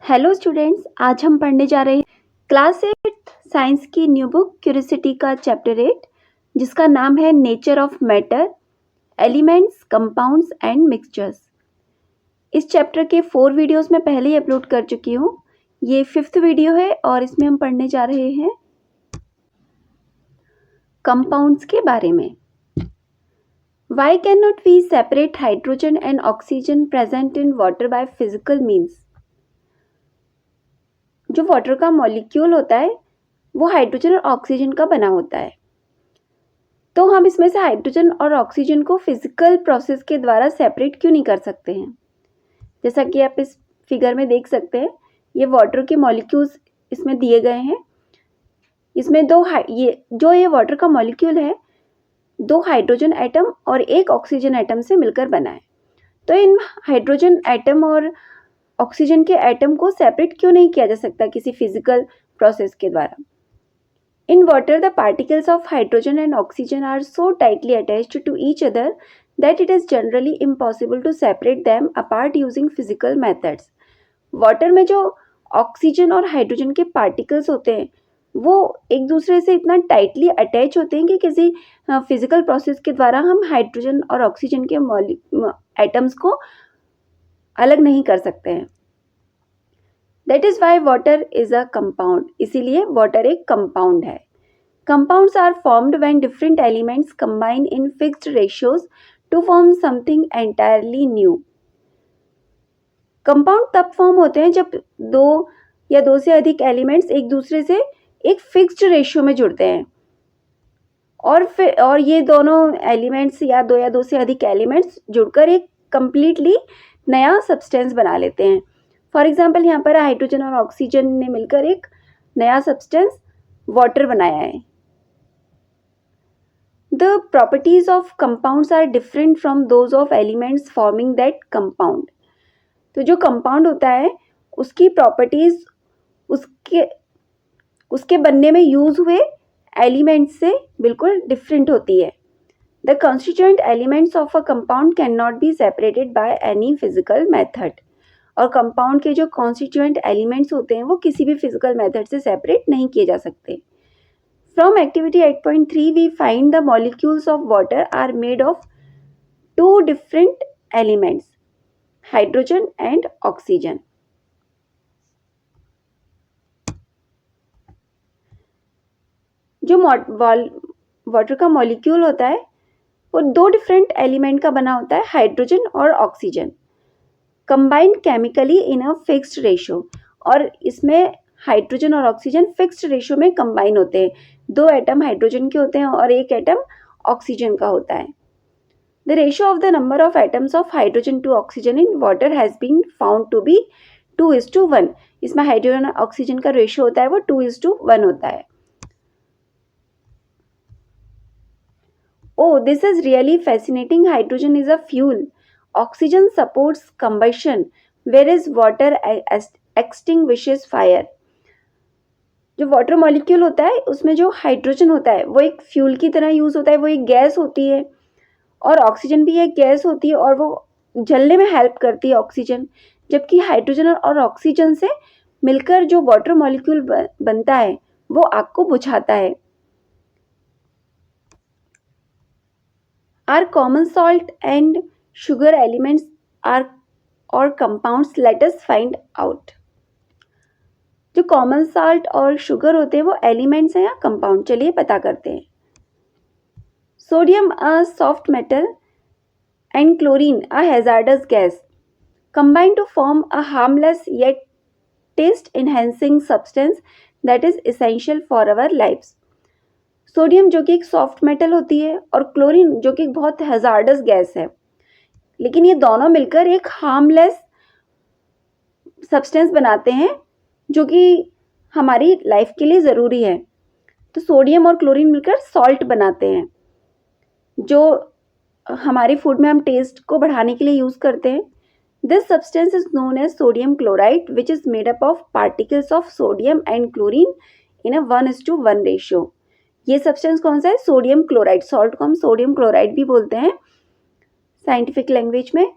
Hello students, आज हम पढ़ने जा रहे हैं क्लास 8 साइंस की न्यू बुक क्यूरियोसिटी का चैप्टर 8 जिसका नाम है nature of matter, elements, compounds and mixtures. इस चैप्टर के 4 वीडियोस मैं पहले ही अपलोड कर चुकी हूँ। ये 5th वीडियो है और इसमें हम पढ़ने जा रहे हैं कंपाउंड्स के बारे में। Why cannot we separate hydrogen and oxygen present in water by physical means? जो वाटर का मॉलिक्यूल होता है वो हाइड्रोजन और ऑक्सीजन का बना होता है, तो हम इसमें से हाइड्रोजन और ऑक्सीजन को फिजिकल प्रोसेस के द्वारा सेपरेट क्यों नहीं कर सकते हैं। जैसा कि आप इस फिगर में देख सकते हैं, ये वाटर के मॉलिक्यूल्स इसमें दिए गए हैं। इसमें ये वाटर का मॉलिक्यूल है, 2 हाइड्रोजन एटम और 1 ऑक्सीजन एटम से मिलकर बना है। तो इन हाइड्रोजन एटम और ऑक्सीजन के एटम को सेपरेट क्यों नहीं किया जा सकता किसी फिजिकल प्रोसेस के द्वारा। In water, the particles of hydrogen and oxygen are so tightly attached to each other that it is generally impossible to separate them apart using physical methods. Water में जो ऑक्सीजन और hydrogen के particles होते हैं वो एक दूसरे से इतना टाइटली अटैच होते हैं कि किसी फिजिकल प्रोसेस के द्वारा हम हाइड्रोजन और ऑक्सीजन के एटम्स को अलग नहीं कर सकते हैं। That is why water is a compound. इसीलिए water एक compound है। Compounds are formed when different elements combine in fixed ratios to form something entirely new. Compound तब फॉर्म होते हैं जब 2 या 2 से अधिक एलिमेंट्स एक दूसरे से एक फिक्स्ड रेशियो में जुड़ते हैं और ये दोनों एलिमेंट्स या 2 से अधिक एलिमेंट्स जुड़कर एक कंप्लीटली नया सब्सटेंस बना लेते हैं। फॉर एग्जाम्पल, यहाँ पर हाइड्रोजन और ऑक्सीजन ने मिलकर एक नया सब्सटेंस वाटर बनाया है। The properties of compounds are different from those of elements forming that compound. तो जो कंपाउंड होता है उसकी प्रॉपर्टीज उसके बनने में यूज हुए एलिमेंट्स से बिल्कुल डिफरेंट होती है। The constituent elements of a compound can not be separated by any physical method. और कंपाउंड के जो कॉन्स्टिट्यूएंट एलिमेंट्स होते हैं वो किसी भी फिजिकल मेथड से सेपरेट नहीं किए जा सकते। From activity 8.3 we find the molecules of water are made of 2 different elements, hydrogen and oxygen. जो वाटर का मॉलिक्यूल होता है वो 2 डिफरेंट एलिमेंट का बना होता है, हाइड्रोजन और oxygen, combined chemically in a fixed ratio. और इसमें हाइड्रोजन और ऑक्सीजन फिक्स्ड रेशियो में कंबाइन होते हैं। 2 एटम हाइड्रोजन के होते हैं और 1 एटम ऑक्सीजन का होता है। The ratio of the number of atoms of hydrogen to oxygen in water has been found to be 2:1। इसमें हाइड्रोजन और ऑक्सीजन का रेशियो होता है वो 2:1 होता है। Oh, this is really fascinating. Hydrogen is a fuel. Oxygen supports combustion, whereas water extinguishes fire. जो water molecule होता है उसमें जो हाइड्रोजन होता है वो एक फ्यूल की तरह यूज होता है, वो एक गैस होती है, और ऑक्सीजन भी एक गैस होती है और वो जलने में हेल्प करती है ऑक्सीजन। जबकि हाइड्रोजन और ऑक्सीजन से मिलकर जो वाटर मॉलिक्यूल बनता है वो आग को बुझाता है। Are common salt and sugar elements are or compounds? Let us find out. जो कॉमन साल्ट और शुगर होते हैं वो एलिमेंट्स हैं या कंपाउंड, चलिए पता करते हैं। Sodium a soft metal and chlorine a hazards gas combine to form a harmless yet taste enhancing substance that is essential for our lives. Sodium जो कि एक सॉफ्ट मेटल होती है और क्लोरीन जो कि एक बहुत हैजार्डस गैस है, लेकिन ये दोनों मिलकर एक हार्मलेस सब्सटेंस बनाते हैं जो कि हमारी लाइफ के लिए ज़रूरी है। तो सोडियम और क्लोरीन मिलकर सॉल्ट बनाते हैं जो हमारी फूड में हम टेस्ट को बढ़ाने के लिए यूज़ करते हैं। This substance is known as sodium chloride which is made up of particles of sodium and chlorine in a 1:1 ratio. ये सब्सटेंस कौन सा है? Sodium chloride. सॉल्ट को हम सोडियम क्लोराइड भी बोलते हैं साइंटिफिक लैंग्वेज में।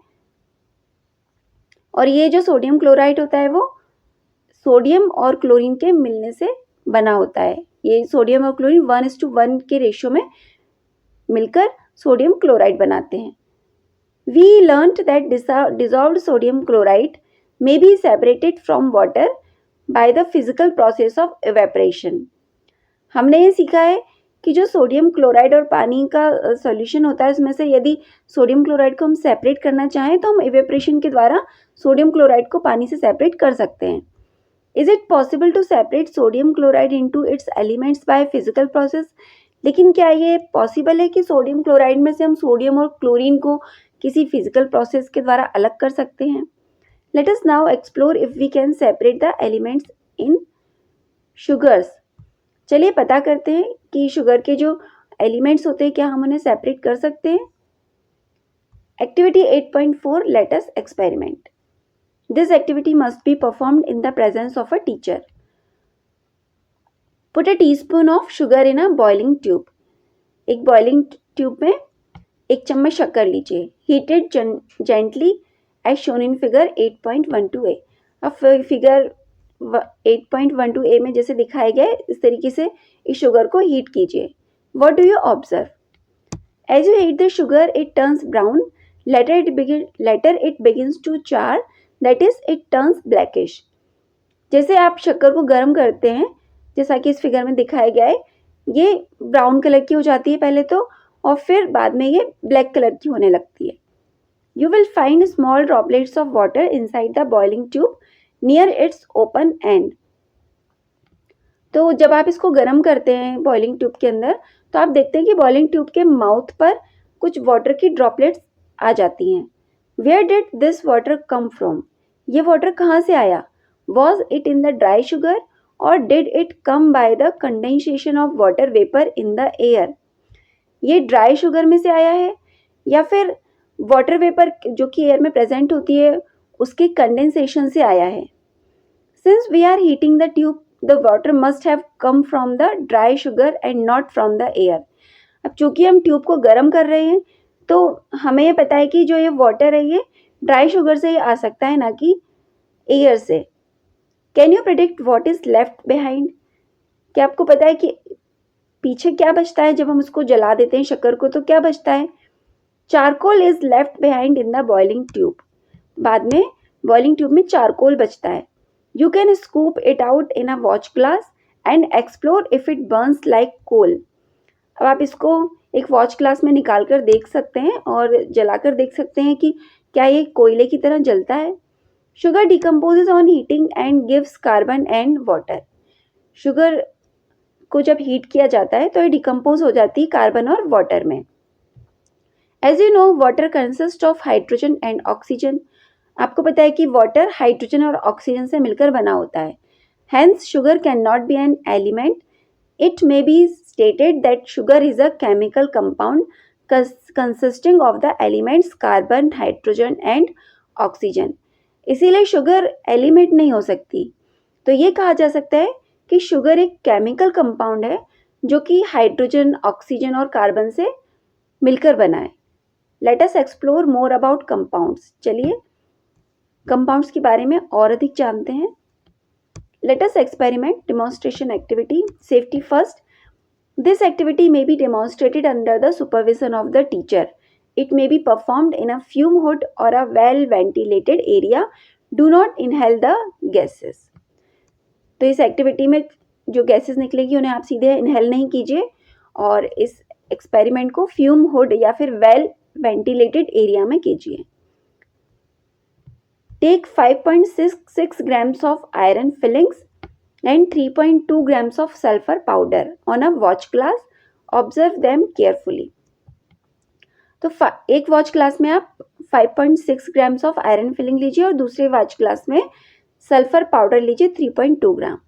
और ये जो सोडियम क्लोराइड होता है वो सोडियम और क्लोरीन के मिलने से बना होता है। ये सोडियम और क्लोरीन 1:1 के रेशियो में मिलकर सोडियम क्लोराइड बनाते हैं। We learnt that dissolved sodium chloride may be separated from water by the physical process of evaporation. हमने ये सीखा है कि जो सोडियम क्लोराइड और पानी का सॉल्यूशन होता है उसमें से यदि सोडियम क्लोराइड को हम सेपरेट करना चाहें तो हम इवेपोरेशन के द्वारा सोडियम क्लोराइड को पानी से सेपरेट कर सकते हैं। Is it possible to separate sodium chloride into its elements by physical process? लेकिन क्या ये पॉसिबल है कि सोडियम क्लोराइड में से हम सोडियम और क्लोरीन को किसी फिजिकल प्रोसेस के द्वारा अलग कर सकते हैं? Let us now explore if we can separate the elements in sugars. चलिए पता करते हैं कि शुगर के जो एलिमेंट्स होते हैं क्या हम उन्हें सेपरेट कर सकते हैं। Activity 8.4 let us experiment. This activity must be performed in the presence of a teacher. Put a teaspoon of sugar in a boiling tube. एक बॉइलिंग ट्यूब में 1 चम्मच शक्कर लीजिए। Heat it gently as shown in figure 8.12a। अब figure 8.12a में जैसे दिखाया गया है इस तरीके से इस शुगर को हीट कीजिए। What do you observe? As you heat the sugar it turns brown, later it begins to char, that is it turns blackish. जैसे आप शक्कर को गर्म करते हैं जैसा कि इस फिगर में दिखाया गया है, ये ब्राउन कलर की हो जाती है पहले तो, और फिर बाद में ये ब्लैक कलर की होने लगती है। You will find small droplets of water inside the boiling tube near it's open and. तो जब आप इसको गर्म करते हैं बॉइलिंग ट्यूब के अंदर तो आप देखते हैं कि बॉइलिंग ट्यूब के माउथ पर कुछ वाटर की ड्रॉपलेट्स आ जाती हैं। Where did this water come from? ये वाटर कहाँ से आया? Was it in the dry sugar और did it come by the condensation of water vapour in the air? ये ड्राई शुगर में से आया है या फिर वाटर वेपर जो कि एयर में प्रेजेंट होती है उसके कंडेंसेशन से आया है? Since we are heating the tube the water must have come from the dry sugar and not from the air. अब चूंकि हम ट्यूब को गर्म कर रहे हैं तो हमें ये पता है कि जो ये वाटर है ये ड्राई शुगर से ही आ सकता है ना कि एयर से। Can you predict what is left behind? क्या आपको पता है कि पीछे क्या बचता है जब हम उसको जला देते हैं शक्कर को? तो क्या बचता है? Charcoal is left behind in the boiling tube. बाद में बॉइलिंग ट्यूब में चारकोल बचता है। You can scoop it out in a watch glass and explore if it burns like coal. अब आप इसको एक वॉच ग्लास में निकाल कर देख सकते हैं और जलाकर देख सकते हैं कि क्या ये कोयले की तरह जलता है। Sugar decomposes on heating and gives carbon and water. Sugar को जब हीट किया जाता है तो ये डिकम्पोज हो जाती है कार्बन और वाटर में। As you know water consist of hydrogen and oxygen. आपको पता है कि वाटर हाइड्रोजन और ऑक्सीजन से मिलकर बना होता है। Hence sugar cane not be an element. It may be stated that sugar is a chemical compound consisting of the elements carbon, hydrogen and oxygen. इसीलिए शुगर एलिमेंट नहीं हो सकती। तो ये कहा जा सकता है कि शुगर एक केमिकल कंपाउंड है जो कि हाइड्रोजन, ऑक्सीजन और कार्बन से मिलकर बना है। Let us explore more about compounds. चलिए कंपाउंड्स के बारे में और अधिक जानते हैं। Let us experiment demonstration activity. Safety first. This activity may be demonstrated under the supervision of the teacher. It may be performed in a fume hood or a well ventilated area. Do not inhale the gases. तो इस एक्टिविटी में जो gases निकलेगी उन्हें आप सीधे inhale नहीं कीजिए और इस एक्सपेरिमेंट को फ्यूम हुड या फिर वेल वेंटिलेटेड एरिया में कीजिए। Take 5.66 grams of iron fillings and 3.2 grams of sulfur powder on a watch glass. Observe them carefully. तो एक वॉच ग्लास में आप 5.6 ग्राम्स ऑफ आयरन फिलिंग लीजिए और दूसरे वॉच ग्लास में सल्फर पाउडर लीजिए 3.2 gram.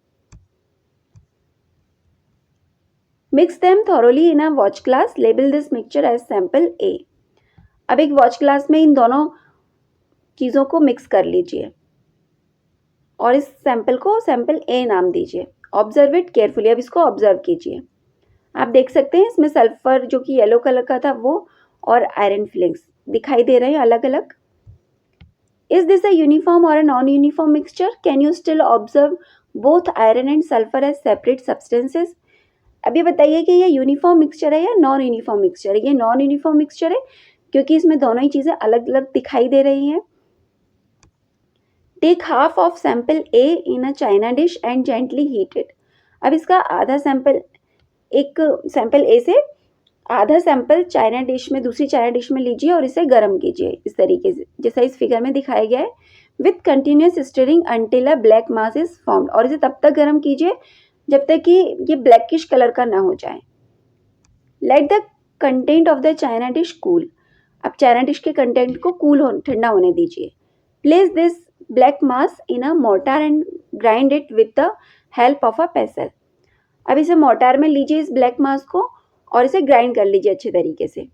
Mix them thoroughly in a watch glass. Label this mixture as sample A. अब एक वॉच ग्लास में इन दोनों चीज़ों को मिक्स कर लीजिए और इस सैंपल को सैंपल ए नाम दीजिए। Observe it carefully. अब इसको ऑब्जर्व कीजिए। आप देख सकते हैं इसमें सल्फर जो कि येलो कलर का था वो और आयरन फिलिंग्स दिखाई दे रहे हैं अलग अलग। Is this a uniform or a non-uniform mixture? Can you still observe both iron and sulfur as separate substances? अब ये बताइए कि ये यूनिफॉर्म मिक्सचर है या नॉन यूनिफॉर्म मिक्सचर है? ये नॉन यूनिफॉर्म मिक्सचर है क्योंकि इसमें दोनों ही चीज़ें अलग अलग दिखाई दे रही हैं. Take half of sample A in a china dish and gently heat it. अब इसका आधा सैंपल, एक सैंपल ए से आधा सैंपल चाइना डिश में, दूसरी चाइना डिश में लीजिए और इसे गर्म कीजिए इस तरीके से जैसा इस फिगर में दिखाया गया है. With continuous stirring until a black mass is formed. और इसे तब तक गर्म कीजिए जब तक कि ये ब्लैकिश कलर का ना हो जाए. Let the content of the China dish cool. अब चाइना डिश के कंटेंट को ठंडा होने दीजिए. Place this black mass in a mortar and grind it with the help of a पेसल. अब इसे मोर्टार में लीजिए इस ब्लैक मास को और इसे ग्राइंड कर लीजिए अच्छे तरीके से.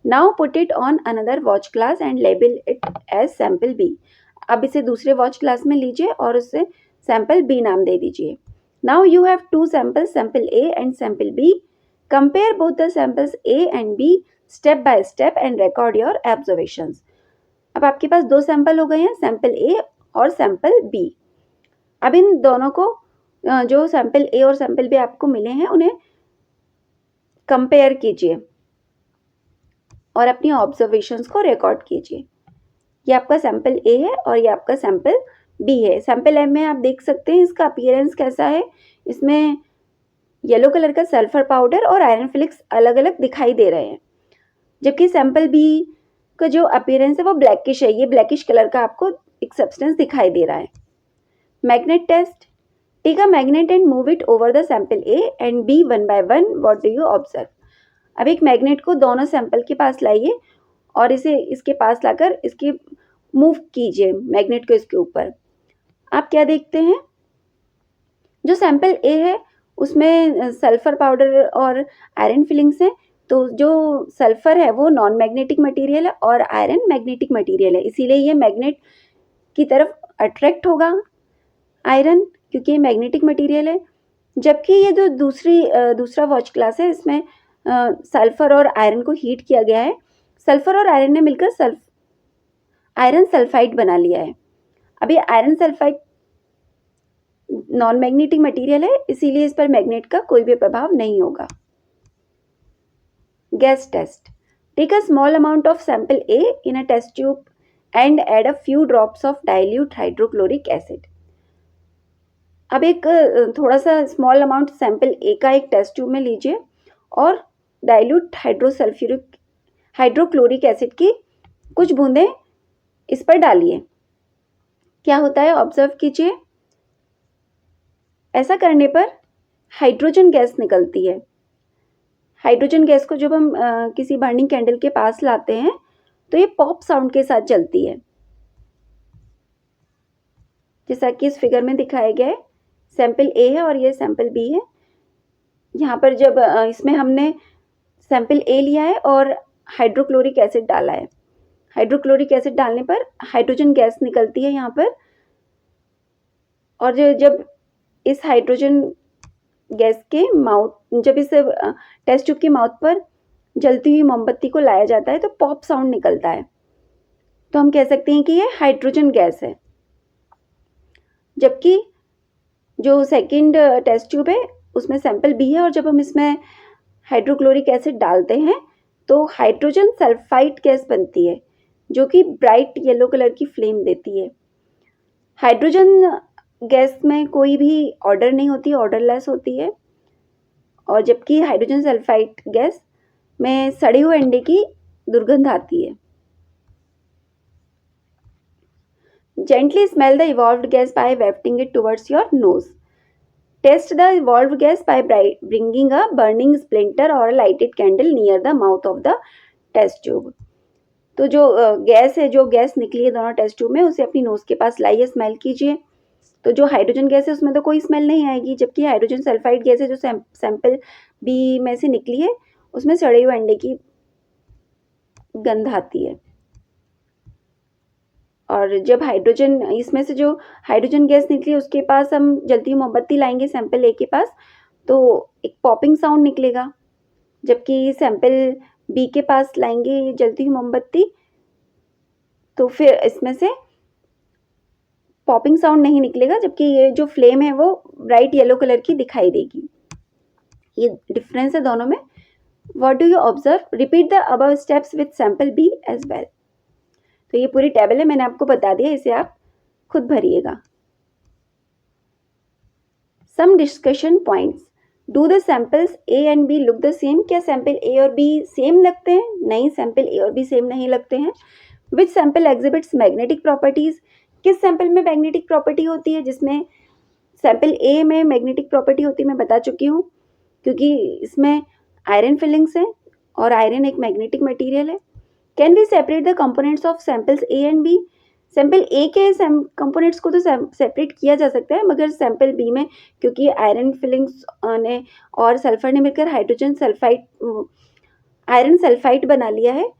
Now put it on another watch glass and label it as sample B. अब इसे दूसरे वॉच ग्लास में लीजिए और उसे सैंपल बी नाम दे दीजिए. Now you have two samples, sample A and sample B. Compare both the samples A and B step by step and record your observations. अब आपके पास दो सैंपल हो गए हैं, सैंपल ए और सैंपल बी. अब इन दोनों को, जो सैंपल ए और सैंपल बी आपको मिले हैं, उन्हें कंपेयर कीजिए और अपनी ऑब्जर्वेशंस को रिकॉर्ड कीजिए. ये आपका सैंपल ए है और ये आपका सैंपल बी है. सैंपल ए में आप देख सकते हैं इसका अपीयरेंस कैसा है. इसमें येलो कलर का सल्फर पाउडर और आयरन फ्लिक्स अलग अलग दिखाई दे रहे हैं, जबकि सैंपल बी का जो अपीयरेंस है वो ब्लैकिश है. ये ब्लैकिश कलर का आपको एक सब्सटेंस दिखाई दे रहा है. Magnet test. Take a magnet and move it over the sample A and B one by one. What do you observe. अब एक मैग्नेट को दोनों सैंपल के पास लाइए और इसे इसके पास लाकर इसके मूव कीजिए मैग्नेट को इसके ऊपर. आप क्या देखते हैं, जो सैंपल ए है उसमें सल्फर पाउडर और आयरन फिलिंग्स हैं. तो जो सल्फर है वो नॉन मैग्नेटिक मटेरियल है और आयरन मैग्नेटिक मटेरियल है, इसीलिए ये मैग्नेट की तरफ अट्रैक्ट होगा आयरन, क्योंकि ये मैग्नेटिक मटेरियल है. जबकि ये जो दूसरा वॉच ग्लास है, इसमें सल्फर और आयरन को हीट किया गया है. सल्फर और आयरन ने मिलकर आयरन सल्फाइड बना लिया है. अब ये iron sulphide non magnetic material है, इसीलिए इस पर मैग्नेट का कोई भी प्रभाव नहीं होगा. Gas test. Take a small amount of sample A in a test tube and add a few drops of dilute hydrochloric acid. अब एक थोड़ा सा स्मॉल अमाउंट सैंपल ए का एक टेस्ट ट्यूब में लीजिए और डाइल्यूट हाइड्रोक्लोरिक एसिड की कुछ बूंदें इस पर डालिए. क्या होता है ऑब्जर्व कीजिए. ऐसा करने पर हाइड्रोजन गैस निकलती है. हाइड्रोजन गैस को जब हम किसी बर्निंग कैंडल के पास लाते हैं तो ये पॉप साउंड के साथ जलती है, जैसा कि इस फिगर में दिखाया गया है. सैंपल ए है और ये सैंपल बी है. यहाँ पर जब इसमें हमने सैंपल ए लिया है और हाइड्रोक्लोरिक एसिड डाला है. हाइड्रोक्लोरिक एसिड डालने पर हाइड्रोजन गैस निकलती है यहाँ पर. और जब इस हाइड्रोजन गैस के जब इस टेस्ट ट्यूब की माउथ पर जलती हुई मोमबत्ती को लाया जाता है तो पॉप साउंड निकलता है. तो हम कह सकते हैं कि ये हाइड्रोजन गैस है. जबकि जो सेकंड टेस्ट ट्यूब है उसमें सैंपल बी है और जब हम इसमें हाइड्रोक्लोरिक एसिड डालते हैं तो हाइड्रोजन सल्फाइड गैस बनती है, जो कि ब्राइट येलो कलर की फ्लेम देती है. हाइड्रोजन गैस में कोई भी ऑर्डर नहीं होती, ऑर्डरलेस होती है. और जबकि हाइड्रोजन सल्फाइड गैस में सड़े हुए अंडे की दुर्गंध आती है. Gently smell the evolved gas by wafting it towards your nose. Test the evolved gas by bringing a burning splinter or a lighted candle near the mouth of the test tube. तो जो gas है, जो gas निकली है दोनों test tube में, उसे अपनी नोज के पास लाइए, स्मेल कीजिए. तो जो हाइड्रोजन गैस है उसमें तो कोई स्मेल नहीं आएगी, जबकि हाइड्रोजन सल्फाइड गैस है जो सैंपल बी में से निकली है उसमें सड़े हुए अंडे की गंध आती है. और जब इसमें से जो हाइड्रोजन गैस निकली उसके पास हम जलती हुई मोमबत्ती लाएंगे सैंपल ए के पास तो एक पॉपिंग साउंड निकलेगा. जबकि सैंपल बी के पास लाएंगे जलती हुई मोमबत्ती तो फिर इसमें से पॉपिंग साउंड नहीं निकलेगा, जबकि ये जो फ्लेम है वो ब्राइट येलो कलर की दिखाई देगी। ये डिफरेंस है दोनों में। What do you observe? Repeat the above steps with sample B as well. तो ये पूरी टेबल है, मैंने आपको बता दिया, इसे आप खुद भरिएगा। Some discussion points. Do the samples A and B look the same? क्या सैंपल ए और बी सेम लगते हैं? नहीं, सैंपल ए और बी सेम नहीं लगते हैं। विच सैंपल एग्जिबिट्स मैग्नेटिक प्रॉपर्टीज? किस सैंपल में मैग्नेटिक प्रॉपर्टी होती है? जिसमें सैंपल ए में मैग्नेटिक प्रॉपर्टी होती है मैं बता चुकी हूँ, क्योंकि इसमें आयरन फिलिंग्स हैं और आयरन एक मैग्नेटिक मटेरियल है। Can we separate the components of samples A and B? Sample A के कंपोनेंट्स को तो सेपरेट किया जा सकता है, मगर सैंपल बी में क्योंकि आयरन फिलिंग्स ने और सल्फर ने मिलकर हाइड्रोजन सल्फाइड आयरन सल्फाइड बना लिया है,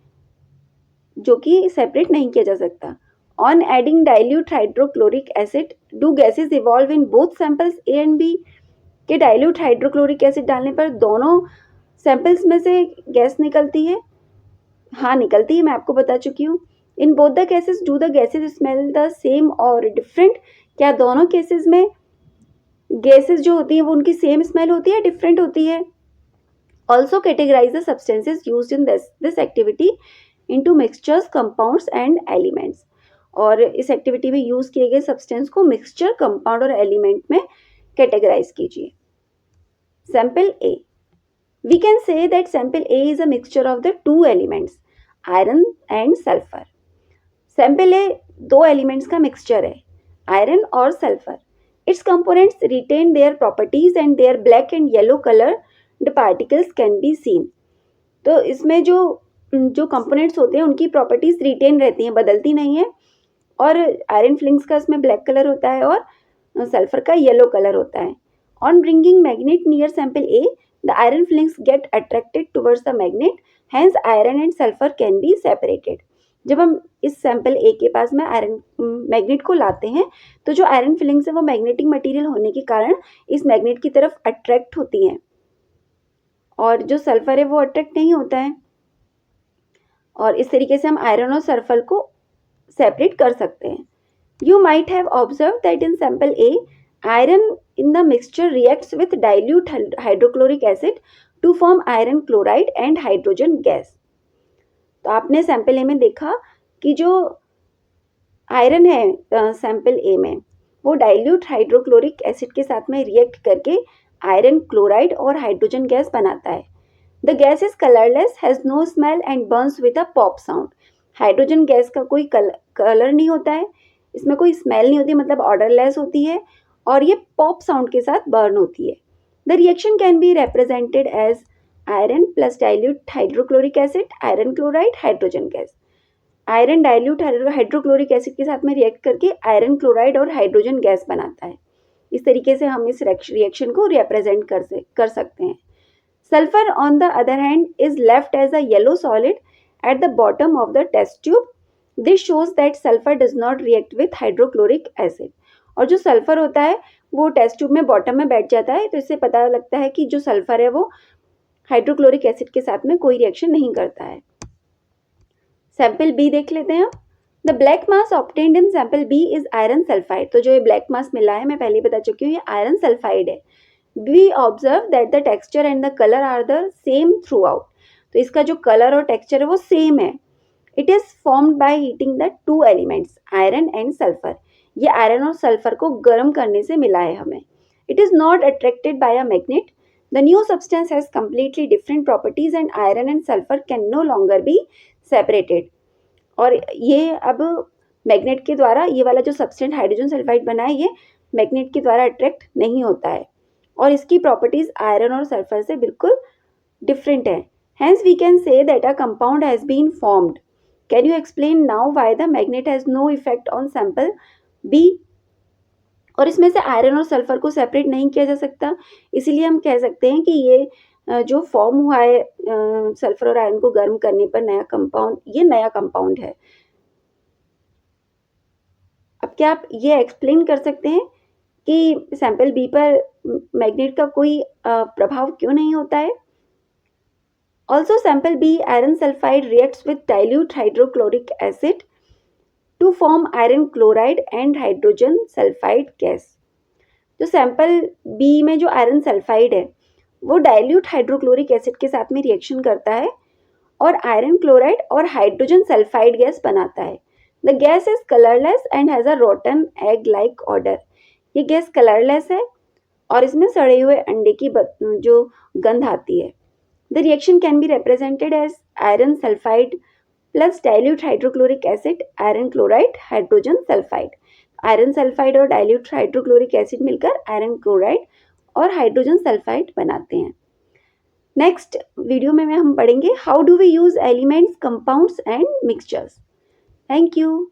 जो कि सेपरेट नहीं किया जा सकता। On adding dilute hydrochloric acid do gases evolve in both samples A and B? के डाइल्यूट हाइड्रोक्लोरिक एसिड डालने पर दोनों सैंपल्स में से गैस निकलती है? हाँ निकलती है, मैं आपको बता चुकी हूँ। In both the cases do the gases smell the same और डिफरेंट? क्या दोनों केसेस में गैसेज जो होती है वो उनकी सेम स्मेल होती है, डिफरेंट होती है? Also categorize the substances used in this activity into mixtures, compounds and elements. और इस एक्टिविटी में यूज किए गए सब्सटेंस को मिक्सचर, कंपाउंड और एलिमेंट में कैटेगराइज कीजिए। Sample A, we can say that sample A is a mixture of the two elements, iron and sulfur. Sample A दो elements का mixture है, iron और sulfur. Its components retain their properties and their black and yellow colored particles can be seen. तो इसमें जो components होते हैं उनकी properties retain रहती हैं, बदलती नहीं है, और आयरन फिलिंग्स का इसमें ब्लैक कलर होता है और सल्फर का येलो कलर होता है। On bringing magnet near sample A, the iron fillings get attracted towards the magnet, hence iron and sulfur can be separated. जब हम इस सैंपल ए के पास में आयरन मैग्नेट को लाते हैं तो जो आयरन फिलिंग्स है वो मैग्नेटिक मटेरियल होने के कारण इस मैग्नेट की तरफ अट्रैक्ट होती हैं, और जो सल्फर है वो अट्रैक्ट नहीं होता है, और इस तरीके से हम आयरन और सल्फर को सेपरेट कर सकते हैं। You might have observe that in sample A, iron in the mixture reacts with dilute hydrochloric acid to form iron chloride and hydrogen gas. तो आपने सैंपल ए में देखा कि जो आयरन है सैंपल ए में वो डाइल्यूट हाइड्रोक्लोरिक एसिड के साथ में रिएक्ट करके आयरन क्लोराइड और हाइड्रोजन गैस बनाता है। The gas is colourless, has no smell and burns with a pop sound. Hydrogen gas का कोई कलर नहीं होता है, इसमें कोई स्मेल नहीं होती, मतलब ऑर्डरलेस होती है, और ये पॉप साउंड के साथ बर्न होती है। The reaction can be represented as iron plus dilute hydrochloric acid, iron chloride, hydrogen gas. Iron dilute hydrochloric acid के साथ में रिएक्ट करके आयरन क्लोराइड और हाइड्रोजन गैस बनाता है। इस तरीके से हम इस रिएक्शन को रिप्रेजेंट कर सकते हैं। Sulphur on the other hand is left as a yellow solid at the bottom of the test tube. This shows that sulphur does not react with hydrochloric acid. और जो सल्फर होता है वो test tube में bottom में बैठ जाता है, तो इससे पता लगता है कि जो सल्फर है वो हाइड्रोक्लोरिक एसिड के साथ में कोई रिएक्शन नहीं करता है। सैंपल बी देख लेते हैं। The black mass obtained in sample B is iron sulphide. तो जो ये ब्लैक मास मिला है मैं पहले बता चुकी हूँ, ये आयरन सल्फाइड है। We observe that the texture and the colour are the same throughout. तो इसका जो कलर और टेक्सचर है वो सेम है। It is formed by heating the two elements iron and sulphur. ये आयरन और सल्फर को गर्म करने से मिला है हमें। It is not attracted by a magnet. The new substance has completely different properties and iron and sulphur can no longer be separated. और ये अब मैग्नेट के द्वारा ये वाला जो सब्सटेंस हाइड्रोजन सल्फाइड बना है ये मैग्नेट के द्वारा अट्रैक्ट नहीं होता है, और इसकी प्रॉपर्टीज आयरन और सल्फर से बिल्कुल डिफरेंट है। Hence we can say that a compound has been formed. Can you explain now why the magnet has no effect on sample B? और इसमें से आयरन और सल्फर को सेपरेट नहीं किया जा सकता, इसीलिए हम कह सकते हैं कि ये जो फॉर्म हुआ है सल्फर और आयरन को गर्म करने पर नया कंपाउंड, ये नया कंपाउंड है। अब क्या आप ये एक्सप्लेन कर सकते हैं कि सैंपल बी पर मैग्नेट का कोई प्रभाव क्यों नहीं होता है? Also sample B iron sulfide reacts with dilute hydrochloric acid to form iron chloride and hydrogen sulphide gas. जो सैंपल बी में जो आयरन सल्फाइड है वो डाइल्यूट हाइड्रोक्लोरिक एसिड के साथ में रिएक्शन करता है और आयरन क्लोराइड और हाइड्रोजन सल्फाइड गैस बनाता है। The gas is colourless and has a rotten egg like order. ये गैस कलरलेस है और इसमें सड़े हुए अंडे की जो गंध आती है। The reaction can be represented as iron sulphide plus dilute hydrochloric acid iron chloride hydrogen sulphide. Iron sulphide और डाइल्यूट हाइड्रोक्लोरिक एसिड मिलकर आयरन क्लोराइड और हाइड्रोजन सल्फाइड बनाते हैं। नेक्स्ट वीडियो में हम पढ़ेंगे how do we use elements, compounds and mixtures. Thank you.